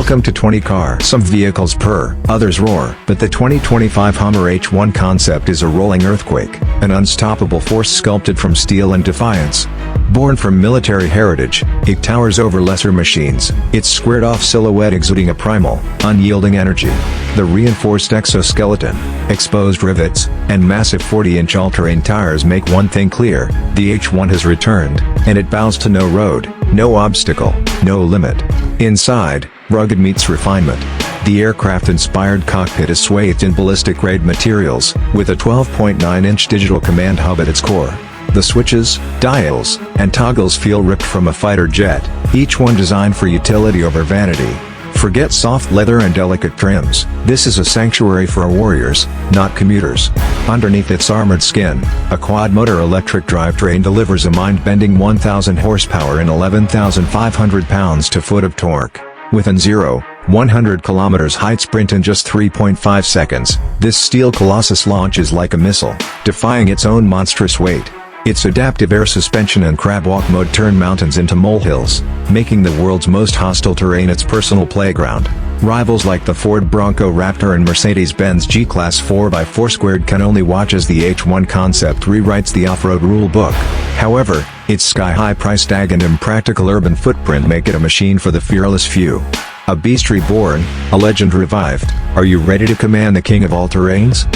Welcome to 20 Car. Some vehicles purr, others roar, but the 2025 Hummer H1 concept is a rolling earthquake, an unstoppable force sculpted from steel and defiance. Born from military heritage, it towers over lesser machines, its squared-off silhouette exuding a primal, unyielding energy. The reinforced exoskeleton, exposed rivets, and massive 40-inch all-terrain tires make one thing clear: the H1 has returned, and it bows to no road, no obstacle, no limit. Inside, rugged meets refinement. The aircraft-inspired cockpit is swathed in ballistic-grade materials, with a 12.9-inch digital command hub at its core. The switches, dials, and toggles feel ripped from a fighter jet, each one designed for utility over vanity. Forget soft leather and delicate trims, this is a sanctuary for warriors, not commuters. Underneath its armored skin, a quad-motor electric drivetrain delivers a mind-bending 1,000 horsepower and 11,500 pounds-to-foot of torque. With an 0-100 km height sprint in just 3.5 seconds, this steel colossus launches like a missile, defying its own monstrous weight. Its adaptive air suspension and crab walk mode turn mountains into molehills, making the world's most hostile terrain its personal playground. Rivals like the Ford Bronco Raptor and Mercedes-Benz G-Class 4x4 Squared can only watch as the H1 concept rewrites the off-road rule book. However, its sky-high price tag and impractical urban footprint make it a machine for the fearless few. A beast reborn, a legend revived. Are you ready to command the king of all terrains?